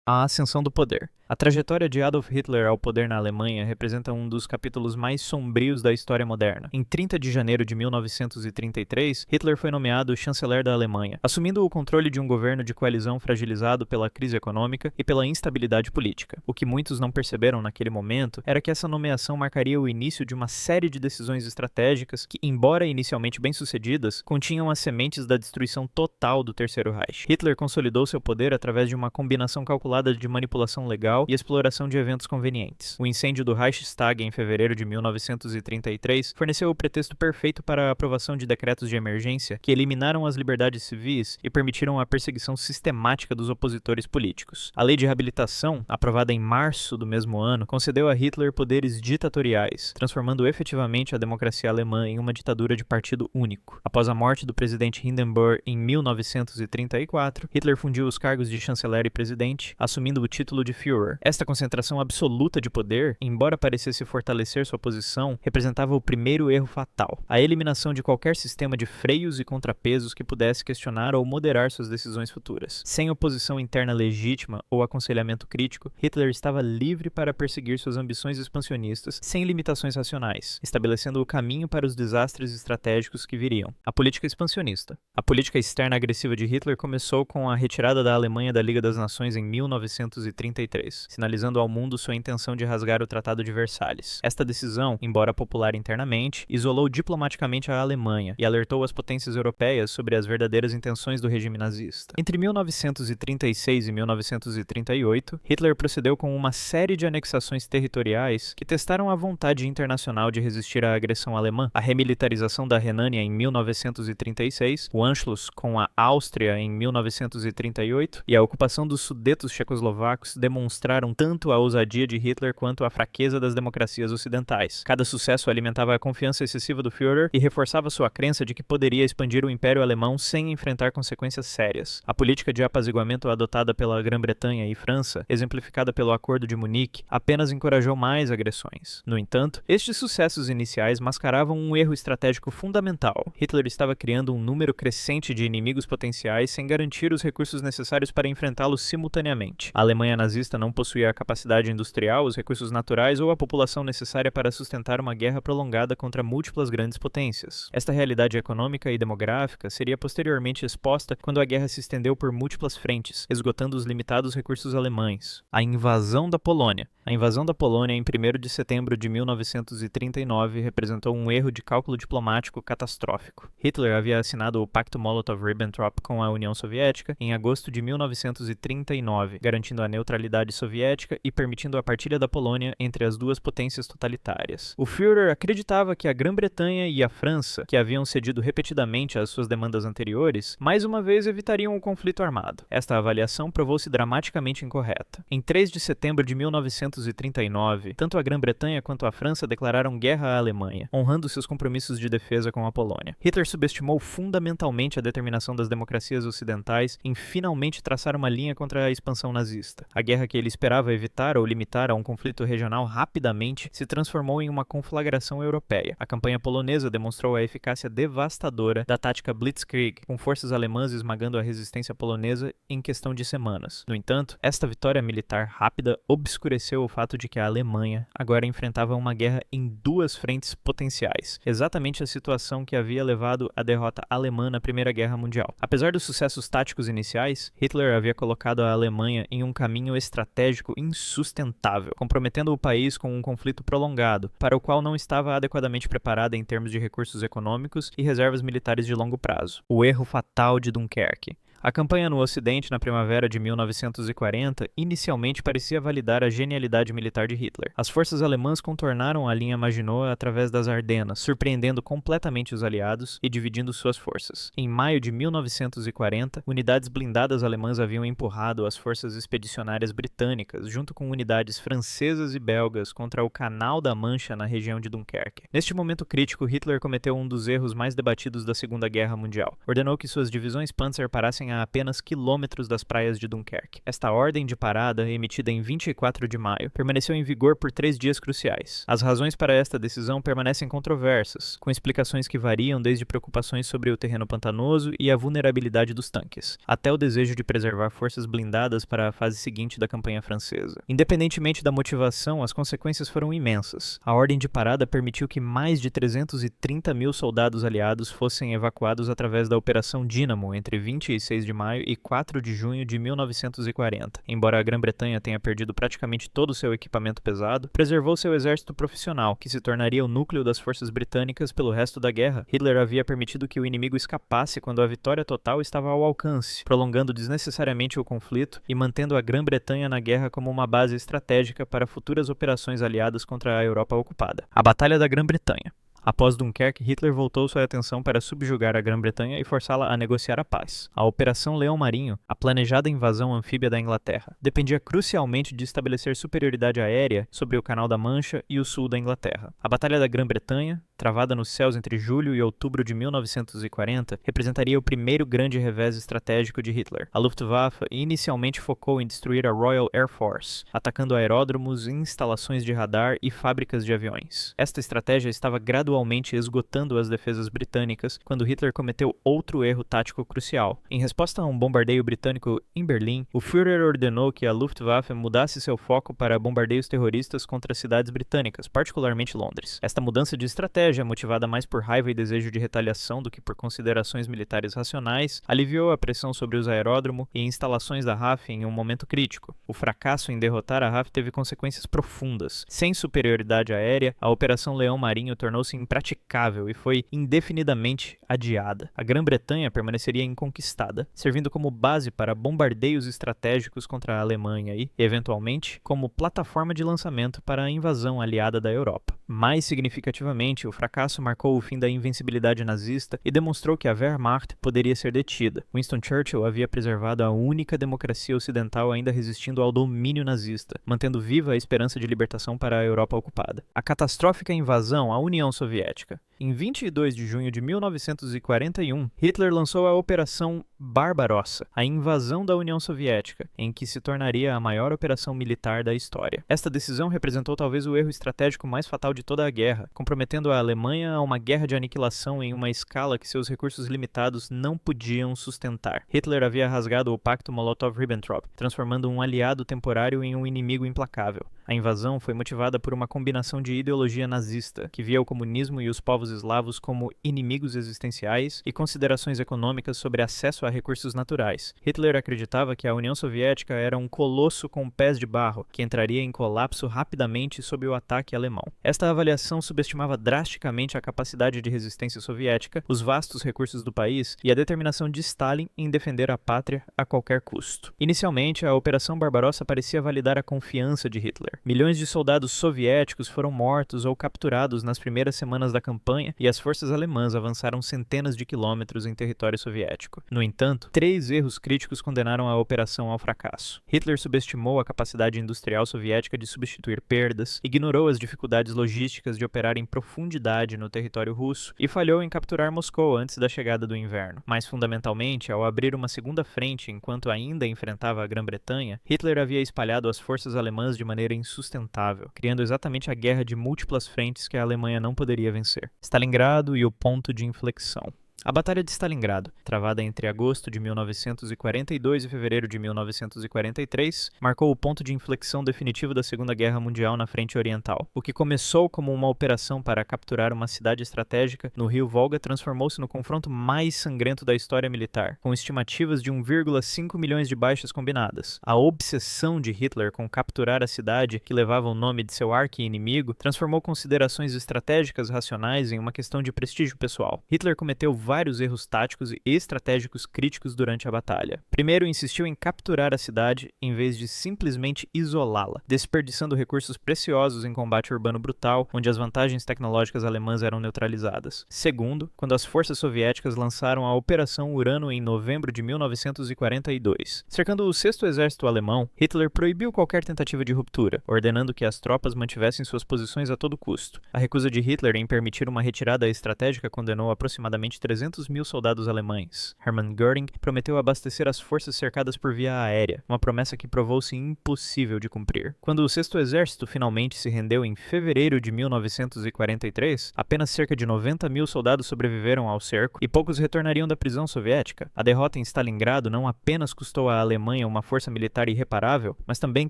A ascensão do poder. A trajetória de Adolf Hitler ao poder na Alemanha representa um dos capítulos mais sombrios da história moderna. Em 30 de janeiro de 1933, Hitler foi nomeado chanceler da Alemanha, assumindo o controle de um governo de coalizão fragilizado pela crise econômica e pela instabilidade política. O que muitos não perceberam naquele momento era que essa nomeação marcaria o início de uma série de decisões estratégicas que, embora inicialmente bem-sucedidas, continham as sementes da destruição total do Terceiro Reich. Hitler consolidou seu poder através de uma combinação calculada de manipulação legal e exploração de eventos convenientes. O incêndio do Reichstag em fevereiro de 1933 forneceu o pretexto perfeito para a aprovação de decretos de emergência que eliminaram as liberdades civis e permitiram a perseguição sistemática dos opositores políticos. A Lei de Reabilitação, aprovada em março do mesmo ano, concedeu a Hitler poderes ditatoriais, transformando efetivamente a democracia alemã em uma ditadura de partido único. Após a morte do presidente Hindenburg em 1934, Hitler fundiu os cargos de chanceler e presidente, assumindo o título de Führer. Esta concentração absoluta de poder, embora parecesse fortalecer sua posição, representava o primeiro erro fatal: a eliminação de qualquer sistema de freios e contrapesos que pudesse questionar ou moderar suas decisões futuras. Sem oposição interna legítima ou aconselhamento crítico, Hitler estava livre para perseguir suas ambições expansionistas sem limitações racionais, estabelecendo o caminho para os desastres estratégicos que viriam. A política expansionista. A política externa agressiva de Hitler começou com a retirada da Alemanha da Liga das Nações em 1933, sinalizando ao mundo sua intenção de rasgar o Tratado de Versalhes. Esta decisão, embora popular internamente, isolou diplomaticamente a Alemanha e alertou as potências europeias sobre as verdadeiras intenções do regime nazista. Entre 1936 e 1938, Hitler procedeu com uma série de anexações territoriais que testaram a vontade internacional de resistir à agressão alemã: a remilitarização da Renânia em 1936, o Anschluss com a Áustria em 1938 e a ocupação dos Sudetos checoslovacos demonstraram tanto a ousadia de Hitler quanto a fraqueza das democracias ocidentais. Cada sucesso alimentava a confiança excessiva do Führer e reforçava sua crença de que poderia expandir o Império Alemão sem enfrentar consequências sérias. A política de apaziguamento adotada pela Grã-Bretanha e França, exemplificada pelo Acordo de Munique, apenas encorajou mais agressões. No entanto, estes sucessos iniciais mascaravam um erro estratégico fundamental. Hitler estava criando um número crescente de inimigos potenciais sem garantir os recursos necessários para enfrentá-los simultaneamente. A Alemanha nazista não possuía a capacidade industrial, os recursos naturais ou a população necessária para sustentar uma guerra prolongada contra múltiplas grandes potências. Esta realidade econômica e demográfica seria posteriormente exposta quando a guerra se estendeu por múltiplas frentes, esgotando os limitados recursos alemães. A invasão da Polônia. A invasão da Polônia em 1º de setembro de 1939 representou um erro de cálculo diplomático catastrófico. Hitler havia assinado o Pacto Molotov-Ribbentrop com a União Soviética em agosto de 1939, garantindo a neutralidade soviética e permitindo a partilha da Polônia entre as duas potências totalitárias. O Führer acreditava que a Grã-Bretanha e a França, que haviam cedido repetidamente às suas demandas anteriores, mais uma vez evitariam o conflito armado. Esta avaliação provou-se dramaticamente incorreta. Em 3 de setembro de 1939, tanto a Grã-Bretanha quanto a França declararam guerra à Alemanha, honrando seus compromissos de defesa com a Polônia. Hitler subestimou fundamentalmente a determinação das democracias ocidentais em finalmente traçar uma linha contra a expansão nazista. A guerra que ele esperava evitar ou limitar a um conflito regional rapidamente se transformou em uma conflagração europeia. A campanha polonesa demonstrou a eficácia devastadora da tática Blitzkrieg, com forças alemãs esmagando a resistência polonesa em questão de semanas. No entanto, esta vitória militar rápida obscureceu o fato de que a Alemanha agora enfrentava uma guerra em duas frentes potenciais, exatamente a situação que havia levado à derrota alemã na Primeira Guerra Mundial. Apesar dos sucessos táticos iniciais, Hitler havia colocado a Alemanha em um caminho estratégico insustentável, comprometendo o país com um conflito prolongado, para o qual não estava adequadamente preparada em termos de recursos econômicos e reservas militares de longo prazo. O erro fatal de Dunkerque. A campanha no Ocidente na primavera de 1940 inicialmente parecia validar a genialidade militar de Hitler. As forças alemãs contornaram a linha Maginot através das Ardenas, surpreendendo completamente os aliados e dividindo suas forças. Em maio de 1940, unidades blindadas alemãs haviam empurrado as forças expedicionárias britânicas, junto com unidades francesas e belgas, contra o Canal da Mancha na região de Dunkerque. Neste momento crítico, Hitler cometeu um dos erros mais debatidos da Segunda Guerra Mundial. Ordenou que suas divisões Panzer parassem ficassem a apenas quilômetros das praias de Dunkerque. Esta ordem de parada, emitida em 24 de maio, permaneceu em vigor por 3 dias cruciais. As razões para esta decisão permanecem controversas, com explicações que variam desde preocupações sobre o terreno pantanoso e a vulnerabilidade dos tanques, até o desejo de preservar forças blindadas para a fase seguinte da campanha francesa. Independentemente da motivação, as consequências foram imensas. A ordem de parada permitiu que mais de 330 mil soldados aliados fossem evacuados através da Operação Dínamo entre 26 de maio e 4 de junho de 1940. Embora a Grã-Bretanha tenha perdido praticamente todo o seu equipamento pesado, preservou seu exército profissional, que se tornaria o núcleo das forças britânicas pelo resto da guerra. Hitler havia permitido que o inimigo escapasse quando a vitória total estava ao alcance, prolongando desnecessariamente o conflito e mantendo a Grã-Bretanha na guerra como uma base estratégica para futuras operações aliadas contra a Europa ocupada. A Batalha da Grã-Bretanha. Após Dunkerque, Hitler voltou sua atenção para subjugar a Grã-Bretanha e forçá-la a negociar a paz. A Operação Leão Marinho, a planejada invasão anfíbia da Inglaterra, dependia crucialmente de estabelecer superioridade aérea sobre o Canal da Mancha e o sul da Inglaterra. A Batalha da Grã-Bretanha, travada nos céus entre julho e outubro de 1940, representaria o primeiro grande revés estratégico de Hitler. A Luftwaffe inicialmente focou em destruir a Royal Air Force, atacando aeródromos, instalações de radar e fábricas de aviões. Esta estratégia estava gradualmente esgotando as defesas britânicas quando Hitler cometeu outro erro tático crucial. Em resposta a um bombardeio britânico em Berlim, o Führer ordenou que a Luftwaffe mudasse seu foco para bombardeios terroristas contra cidades britânicas, particularmente Londres. Esta mudança de estratégia, motivada mais por raiva e desejo de retaliação do que por considerações militares racionais, aliviou a pressão sobre os aeródromos e instalações da RAF em um momento crítico. O fracasso em derrotar a RAF teve consequências profundas. Sem superioridade aérea, a Operação Leão Marinho tornou-se impraticável e foi indefinidamente adiada. A Grã-Bretanha permaneceria inconquistada, servindo como base para bombardeios estratégicos contra a Alemanha e, eventualmente, como plataforma de lançamento para a invasão aliada da Europa. Mais significativamente, o fracasso marcou o fim da invencibilidade nazista e demonstrou que a Wehrmacht poderia ser detida. Winston Churchill havia preservado a única democracia ocidental ainda resistindo ao domínio nazista, mantendo viva a esperança de libertação para a Europa ocupada. A catastrófica invasão à União Soviética. Em 22 de junho de 1941, Hitler lançou a Operação Barbarossa, a invasão da União Soviética, em que se tornaria a maior operação militar da história. Esta decisão representou talvez o erro estratégico mais fatal de toda a guerra, comprometendo a Alemanha a uma guerra de aniquilação em uma escala que seus recursos limitados não podiam sustentar. Hitler havia rasgado o pacto Molotov-Ribbentrop, transformando um aliado temporário em um inimigo implacável. A invasão foi motivada por uma combinação de ideologia nazista, que via o comunismo e os povos eslavos como inimigos existenciais, e considerações econômicas sobre acesso a recursos naturais. Hitler acreditava que a União Soviética era um colosso com pés de barro, que entraria em colapso rapidamente sob o ataque alemão. Esta avaliação subestimava drasticamente a capacidade de resistência soviética, os vastos recursos do país e a determinação de Stalin em defender a pátria a qualquer custo. Inicialmente, a Operação Barbarossa parecia validar a confiança de Hitler. Milhões de soldados soviéticos foram mortos ou capturados nas primeiras semanas da campanha e as forças alemãs avançaram centenas de quilômetros em território soviético. No entanto, 3 erros críticos condenaram a operação ao fracasso. Hitler subestimou a capacidade industrial soviética de substituir perdas, ignorou as dificuldades logísticas de operar em profundidade no território russo e falhou em capturar Moscou antes da chegada do inverno. Mais fundamentalmente, ao abrir uma segunda frente enquanto ainda enfrentava a Grã-Bretanha, Hitler havia espalhado as forças alemãs de maneira insustentável, criando exatamente a guerra de múltiplas frentes que a Alemanha não poderia vencer. Stalingrado e o ponto de inflexão. A Batalha de Stalingrado, travada entre agosto de 1942 e fevereiro de 1943, marcou o ponto de inflexão definitivo da Segunda Guerra Mundial na frente oriental. O que começou como uma operação para capturar uma cidade estratégica no rio Volga transformou-se no confronto mais sangrento da história militar, com estimativas de 1,5 milhões de baixas combinadas. A obsessão de Hitler com capturar a cidade, que levava o nome de seu arqui-inimigo, transformou considerações estratégicas racionais em uma questão de prestígio pessoal. Hitler cometeu vários erros táticos e estratégicos críticos durante a batalha. Primeiro, insistiu em capturar a cidade em vez de simplesmente isolá-la, desperdiçando recursos preciosos em combate urbano brutal, onde as vantagens tecnológicas alemãs eram neutralizadas. Segundo, quando as forças soviéticas lançaram a Operação Urano em novembro de 1942. Cercando o 6º Exército Alemão, Hitler proibiu qualquer tentativa de ruptura, ordenando que as tropas mantivessem suas posições a todo custo. A recusa de Hitler em permitir uma retirada estratégica condenou aproximadamente 300 300 mil soldados alemães. Hermann Göring prometeu abastecer as forças cercadas por via aérea, uma promessa que provou-se impossível de cumprir. Quando o Sexto Exército finalmente se rendeu em fevereiro de 1943, apenas cerca de 90 mil soldados sobreviveram ao cerco e poucos retornariam da prisão soviética. A derrota em Stalingrado não apenas custou à Alemanha uma força militar irreparável, mas também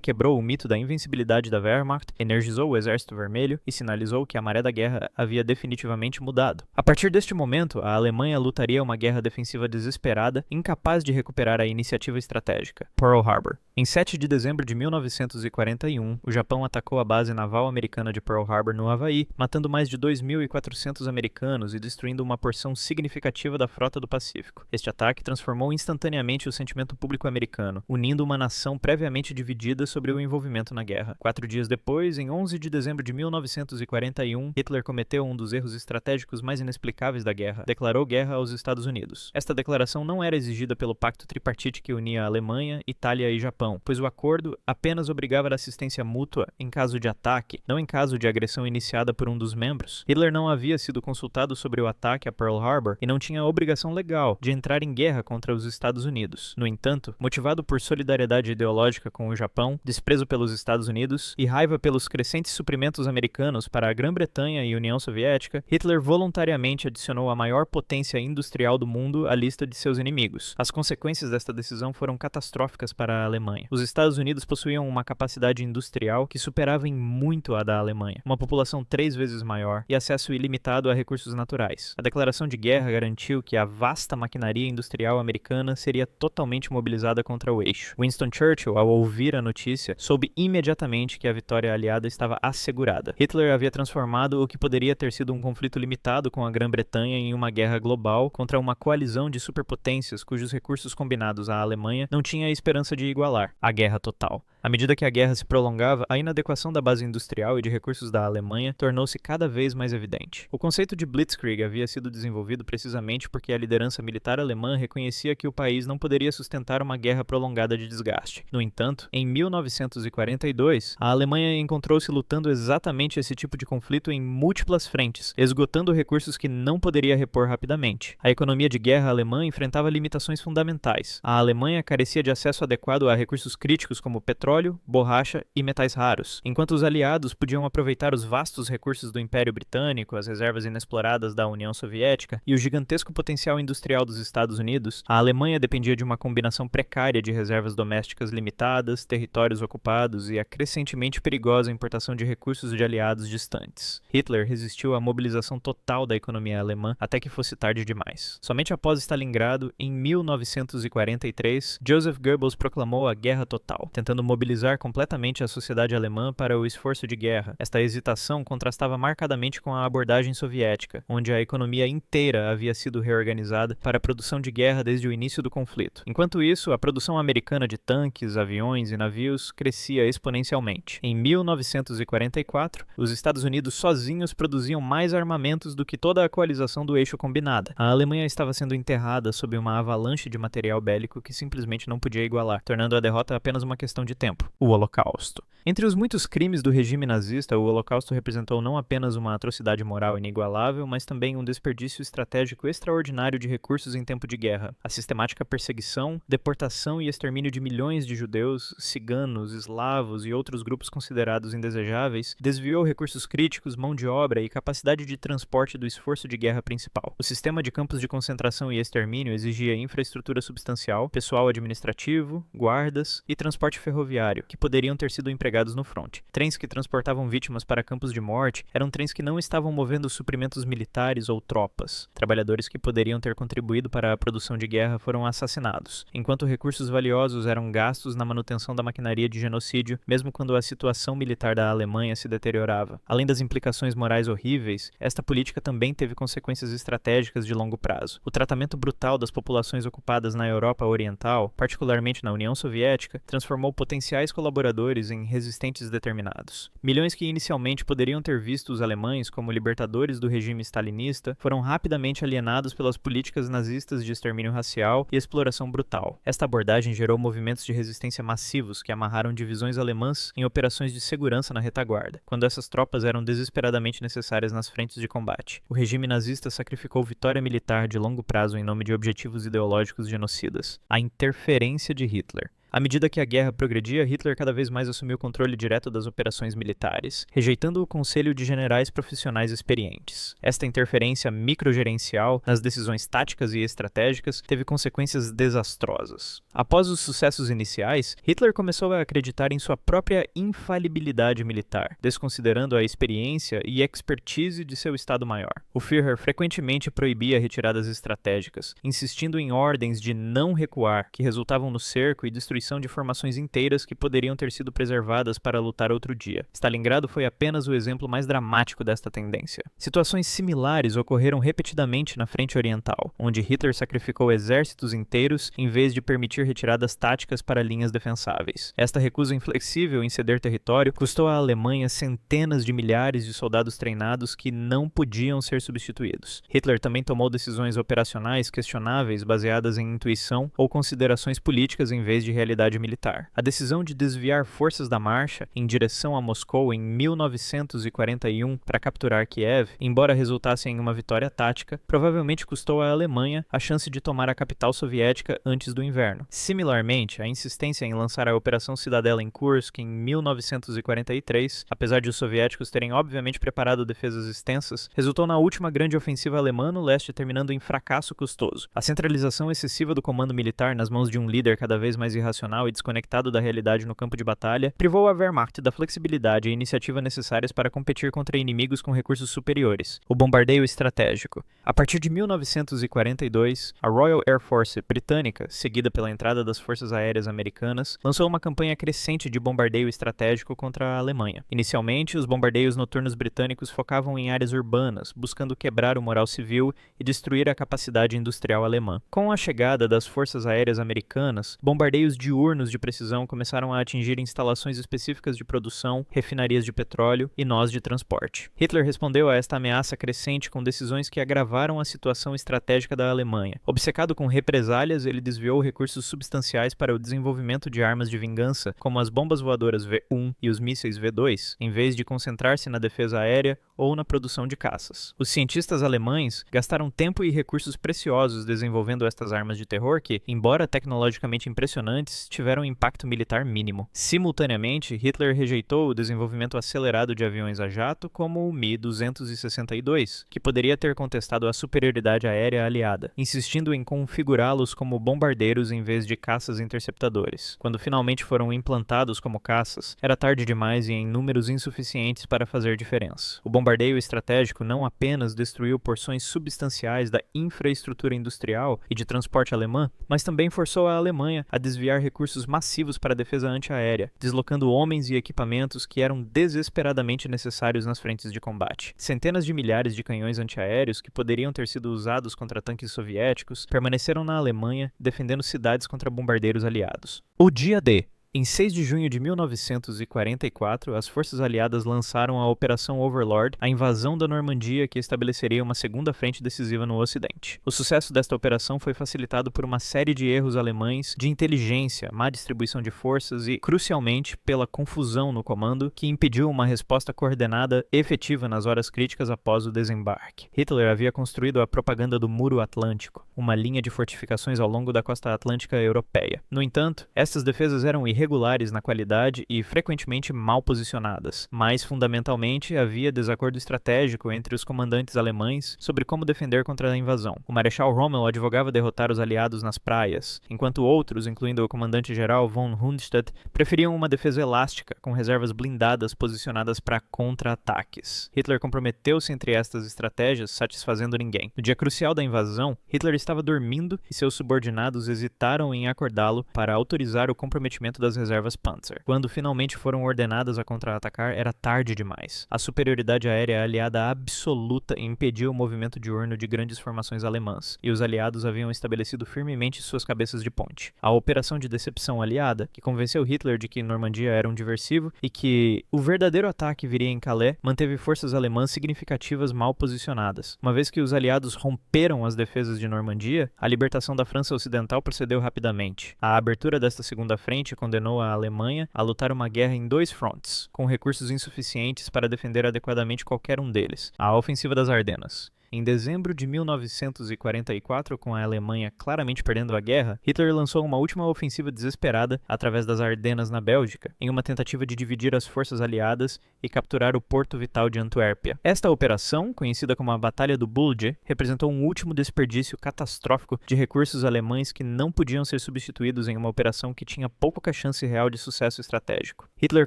quebrou o mito da invencibilidade da Wehrmacht, energizou o Exército Vermelho e sinalizou que a maré da guerra havia definitivamente mudado. A partir deste momento, a Alemanha lutaria uma guerra defensiva desesperada, incapaz de recuperar a iniciativa estratégica. Pearl Harbor. Em 7 de dezembro de 1941, o Japão atacou a base naval americana de Pearl Harbor no Havaí, matando mais de 2.400 americanos e destruindo uma porção significativa da frota do Pacífico. Este ataque transformou instantaneamente o sentimento público americano, unindo uma nação previamente dividida sobre o envolvimento na guerra. 4 dias depois, em 11 de dezembro de 1941, Hitler cometeu um dos erros estratégicos mais inexplicáveis da guerra. Declarou guerra aos Estados Unidos. Esta declaração não era exigida pelo pacto tripartite que unia a Alemanha, Itália e Japão, pois o acordo apenas obrigava a assistência mútua em caso de ataque, não em caso de agressão iniciada por um dos membros. Hitler não havia sido consultado sobre o ataque a Pearl Harbor e não tinha a obrigação legal de entrar em guerra contra os Estados Unidos. No entanto, motivado por solidariedade ideológica com o Japão, desprezo pelos Estados Unidos e raiva pelos crescentes suprimentos americanos para a Grã-Bretanha e União Soviética, Hitler voluntariamente adicionou a maior potência industrial do mundo à lista de seus inimigos. As consequências desta decisão foram catastróficas para a Alemanha. Os Estados Unidos possuíam uma capacidade industrial que superava em muito a da Alemanha, uma população 3 vezes maior e acesso ilimitado a recursos naturais. A declaração de guerra garantiu que a vasta maquinaria industrial americana seria totalmente mobilizada contra o eixo. Winston Churchill, ao ouvir a notícia, soube imediatamente que a vitória aliada estava assegurada. Hitler havia transformado o que poderia ter sido um conflito limitado com a Grã-Bretanha em uma guerra global contra uma coalizão de superpotências cujos recursos combinados à Alemanha não tinha esperança de igualar: a guerra total. À medida que a guerra se prolongava, a inadequação da base industrial e de recursos da Alemanha tornou-se cada vez mais evidente. O conceito de Blitzkrieg havia sido desenvolvido precisamente porque a liderança militar alemã reconhecia que o país não poderia sustentar uma guerra prolongada de desgaste. No entanto, em 1942, a Alemanha encontrou-se lutando exatamente esse tipo de conflito em múltiplas frentes, esgotando recursos que não poderia repor rapidamente. A economia de guerra alemã enfrentava limitações fundamentais. A Alemanha carecia de acesso adequado a recursos críticos como petróleo, borracha e metais raros, enquanto os aliados podiam aproveitar os vastos recursos do Império Britânico, as reservas inexploradas da União Soviética e o gigantesco potencial industrial dos Estados Unidos. A Alemanha dependia de uma combinação precária de reservas domésticas limitadas, territórios ocupados e a crescentemente perigosa importação de recursos de aliados distantes. Hitler resistiu à mobilização total da economia alemã até que fosse tarde demais. Somente após Stalingrado, em 1943, Joseph Goebbels proclamou a guerra total, tentando mobilizar completamente a sociedade alemã para o esforço de guerra. Esta hesitação contrastava marcadamente com a abordagem soviética, onde a economia inteira havia sido reorganizada para a produção de guerra desde o início do conflito. Enquanto isso, a produção americana de tanques, aviões e navios crescia exponencialmente. Em 1944, os Estados Unidos sozinhos produziam mais armamentos do que toda a coalização do eixo combinada. A Alemanha estava sendo enterrada sob uma avalanche de material bélico que simplesmente não podia igualar, tornando a derrota apenas uma questão de tempo: o Holocausto. Entre os muitos crimes do regime nazista, o Holocausto representou não apenas uma atrocidade moral inigualável, mas também um desperdício estratégico extraordinário de recursos em tempo de guerra. A sistemática perseguição, deportação e extermínio de milhões de judeus, ciganos, eslavos e outros grupos considerados indesejáveis desviou recursos críticos, mão de obra e capacidade de transporte do esforço de guerra principal. O sistema de campos de concentração e extermínio exigia infraestrutura substancial, pessoal administrativo, guardas e transporte ferroviário, que poderiam ter sido empregados no fronte. Trens que transportavam vítimas para campos de morte eram trens que não estavam movendo suprimentos militares ou tropas. Trabalhadores que poderiam ter contribuído para a produção de guerra foram assassinados, enquanto recursos valiosos eram gastos na manutenção da maquinaria de genocídio, mesmo quando a situação militar da Alemanha se deteriorava. Além das implicações morais horríveis, esta política também teve consequências estratégicas de longo prazo. O tratamento brutal das populações ocupadas na Europa Oriental, particularmente na União Soviética, transformou potenciais colaboradores em resistentes determinados. Milhões que inicialmente poderiam ter visto os alemães como libertadores do regime stalinista foram rapidamente alienados pelas políticas nazistas de extermínio racial e exploração brutal. Esta abordagem gerou movimentos de resistência massivos que amarraram divisões alemãs em operações de segurança na retaguarda, quando essas tropas eram desesperadamente necessárias nas frentes de combate. O regime nazista sacrificou vitória militar de longo prazo em nome de objetivos ideológicos genocidas. A interferência de Hitler. À medida que a guerra progredia, Hitler cada vez mais assumiu o controle direto das operações militares, rejeitando o conselho de generais profissionais experientes. Esta interferência microgerencial nas decisões táticas e estratégicas teve consequências desastrosas. Após os sucessos iniciais, Hitler começou a acreditar em sua própria infalibilidade militar, desconsiderando a experiência e expertise de seu Estado-Maior. O Führer frequentemente proibia retiradas estratégicas, insistindo em ordens de não recuar, que resultavam no cerco e destruição de formações inteiras que poderiam ter sido preservadas para lutar outro dia. Stalingrado foi apenas o exemplo mais dramático desta tendência. Situações similares ocorreram repetidamente na frente oriental, onde Hitler sacrificou exércitos inteiros em vez de permitir retiradas táticas para linhas defensáveis. Esta recusa inflexível em ceder território custou à Alemanha centenas de milhares de soldados treinados que não podiam ser substituídos. Hitler também tomou decisões operacionais questionáveis baseadas em intuição ou considerações políticas em vez de realidade militar. A decisão de desviar forças da marcha em direção a Moscou em 1941 para capturar Kiev, embora resultasse em uma vitória tática, provavelmente custou à Alemanha a chance de tomar a capital soviética antes do inverno. Similarmente, a insistência em lançar a Operação Cidadela em Kursk em 1943, apesar de os soviéticos terem obviamente preparado defesas extensas, resultou na última grande ofensiva alemã no leste, terminando em fracasso custoso. A centralização excessiva do comando militar nas mãos de um líder cada vez mais irracional e desconectado da realidade no campo de batalha, privou a Wehrmacht da flexibilidade e iniciativa necessárias para competir contra inimigos com recursos superiores. O bombardeio estratégico. A partir de 1942, a Royal Air Force britânica, seguida pela entrada das forças aéreas americanas, lançou uma campanha crescente de bombardeio estratégico contra a Alemanha. Inicialmente, os bombardeios noturnos britânicos focavam em áreas urbanas, buscando quebrar o moral civil e destruir a capacidade industrial alemã. Com a chegada das forças aéreas americanas, bombardeios diurnos de precisão começaram a atingir instalações específicas de produção, refinarias de petróleo e nós de transporte. Hitler respondeu a esta ameaça crescente com decisões que agravaram a situação estratégica da Alemanha. Obcecado com represálias, ele desviou recursos substanciais para o desenvolvimento de armas de vingança, como as bombas voadoras V-1 e os mísseis V-2, em vez de concentrar-se na defesa aérea ou na produção de caças. Os cientistas alemães gastaram tempo e recursos preciosos desenvolvendo estas armas de terror que, embora tecnologicamente impressionantes, tiveram um impacto militar mínimo. Simultaneamente, Hitler rejeitou o desenvolvimento acelerado de aviões a jato como o Mi-262, que poderia ter contestado a superioridade aérea aliada, insistindo em configurá-los como bombardeiros em vez de caças interceptadores. Quando finalmente foram implantados como caças, era tarde demais e em números insuficientes para fazer diferença. O bombardeio estratégico não apenas destruiu porções substanciais da infraestrutura industrial e de transporte alemã, mas também forçou a Alemanha a desviar recursos massivos para a defesa antiaérea, deslocando homens e equipamentos que eram desesperadamente necessários nas frentes de combate. Centenas de milhares de canhões antiaéreos que poderiam ter sido usados contra tanques soviéticos permaneceram na Alemanha, defendendo cidades contra bombardeiros aliados. O dia D. Em 6 de junho de 1944, as forças aliadas lançaram a Operação Overlord, a invasão da Normandia que estabeleceria uma segunda frente decisiva no Ocidente. O sucesso desta operação foi facilitado por uma série de erros alemães de inteligência, má distribuição de forças e, crucialmente, pela confusão no comando, que impediu uma resposta coordenada efetiva nas horas críticas após o desembarque. Hitler havia construído a propaganda do Muro Atlântico, uma linha de fortificações ao longo da costa atlântica europeia. No entanto, estas defesas eram irregulares na qualidade e frequentemente mal posicionadas, mas fundamentalmente havia desacordo estratégico entre os comandantes alemães sobre como defender contra a invasão. O Marechal Rommel advogava derrotar os aliados nas praias, enquanto outros, incluindo o comandante-geral von Rundstedt, preferiam uma defesa elástica, com reservas blindadas posicionadas para contra-ataques. Hitler comprometeu-se entre estas estratégias, satisfazendo ninguém. No dia crucial da invasão, Hitler estava dormindo e seus subordinados hesitaram em acordá-lo para autorizar o comprometimento das suas reservas Panzer. Quando finalmente foram ordenadas a contra-atacar, era tarde demais. A superioridade aérea aliada absoluta impedia o movimento diurno de grandes formações alemãs, e os aliados haviam estabelecido firmemente suas cabeças de ponte. A operação de decepção aliada, que convenceu Hitler de que Normandia era um diversivo e que o verdadeiro ataque viria em Calais, manteve forças alemãs significativas mal posicionadas. Uma vez que os aliados romperam as defesas de Normandia, a libertação da França Ocidental procedeu rapidamente. A abertura desta segunda frente condenou a Alemanha a lutar uma guerra em 2 frontes, com recursos insuficientes para defender adequadamente qualquer um deles. A ofensiva das Ardenas. Em dezembro de 1944, com a Alemanha claramente perdendo a guerra, Hitler lançou uma última ofensiva desesperada através das Ardenas na Bélgica, em uma tentativa de dividir as forças aliadas e capturar o porto vital de Antuérpia. Esta operação, conhecida como a Batalha do Bulge, representou um último desperdício catastrófico de recursos alemães que não podiam ser substituídos em uma operação que tinha pouca chance real de sucesso estratégico. Hitler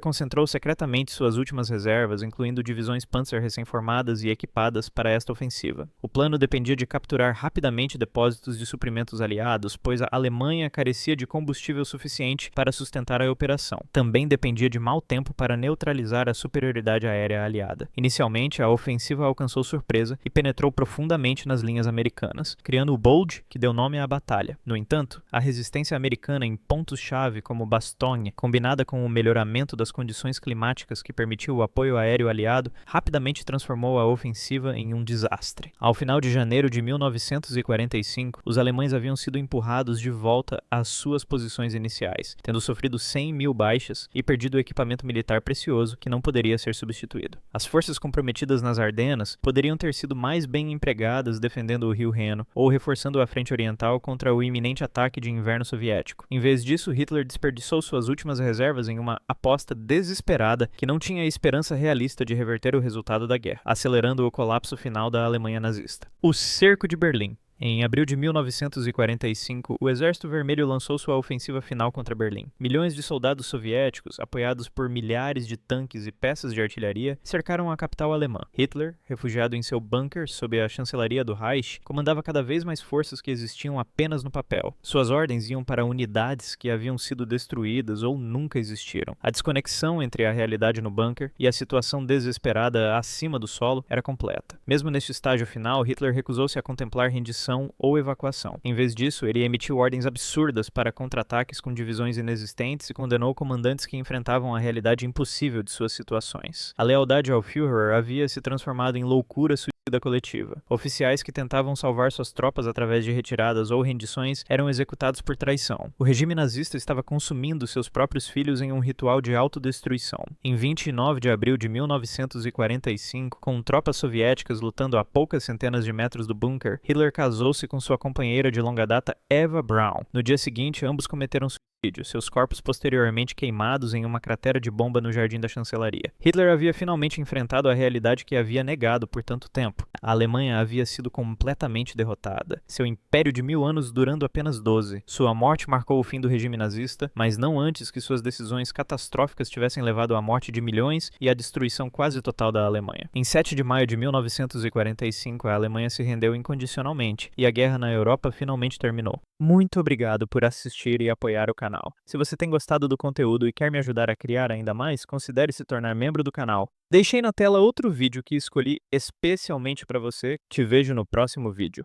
concentrou secretamente suas últimas reservas, incluindo divisões Panzer recém-formadas e equipadas para esta ofensiva. O plano dependia de capturar rapidamente depósitos de suprimentos aliados, pois a Alemanha carecia de combustível suficiente para sustentar a operação. Também dependia de mau tempo para neutralizar a superioridade aérea aliada. Inicialmente, a ofensiva alcançou surpresa e penetrou profundamente nas linhas americanas, criando o Bulge, que deu nome à batalha. No entanto, a resistência americana em pontos-chave como Bastogne, combinada com o melhoramento das condições climáticas que permitiu o apoio aéreo aliado, rapidamente transformou a ofensiva em um desastre. Ao final de janeiro de 1945, os alemães haviam sido empurrados de volta às suas posições iniciais, tendo sofrido 100.000 baixas e perdido o equipamento militar precioso que não poderia ser substituído. As forças comprometidas nas Ardenas poderiam ter sido mais bem empregadas defendendo o rio Reno ou reforçando a frente oriental contra o iminente ataque de inverno soviético. Em vez disso, Hitler desperdiçou suas últimas reservas em uma aposta desesperada que não tinha esperança realista de reverter o resultado da guerra, acelerando o colapso final da Alemanha nazista. O Cerco de Berlim. Em abril de 1945, o Exército Vermelho lançou sua ofensiva final contra Berlim. Milhões de soldados soviéticos, apoiados por milhares de tanques e peças de artilharia, cercaram a capital alemã. Hitler, refugiado em seu bunker sob a chancelaria do Reich, comandava cada vez mais forças que existiam apenas no papel. Suas ordens iam para unidades que haviam sido destruídas ou nunca existiram. A desconexão entre a realidade no bunker e a situação desesperada acima do solo era completa. Mesmo neste estágio final, Hitler recusou-se a contemplar rendição ou evacuação. Em vez disso, ele emitiu ordens absurdas para contra-ataques com divisões inexistentes e condenou comandantes que enfrentavam a realidade impossível de suas situações. A lealdade ao Führer havia se transformado em loucura suicida coletiva. Oficiais que tentavam salvar suas tropas através de retiradas ou rendições eram executados por traição. O regime nazista estava consumindo seus próprios filhos em um ritual de autodestruição. Em 29 de abril de 1945, com tropas soviéticas lutando a poucas centenas de metros do bunker, Hitler casou-se com sua companheira de longa data Eva Braun. No dia seguinte, ambos cometeram suicídio, seus corpos posteriormente queimados em uma cratera de bomba no jardim da chancelaria. Hitler havia finalmente enfrentado a realidade que havia negado por tanto tempo. A Alemanha havia sido completamente derrotada, seu império de 1000 anos durando apenas 12. Sua morte marcou o fim do regime nazista, mas não antes que suas decisões catastróficas tivessem levado à morte de milhões e à destruição quase total da Alemanha. Em 7 de maio de 1945, a Alemanha se rendeu incondicionalmente e a guerra na Europa finalmente terminou. Muito obrigado por assistir e apoiar o canal. Se você tem gostado do conteúdo e quer me ajudar a criar ainda mais, considere se tornar membro do canal. Deixei na tela outro vídeo que escolhi especialmente para você. Te vejo no próximo vídeo.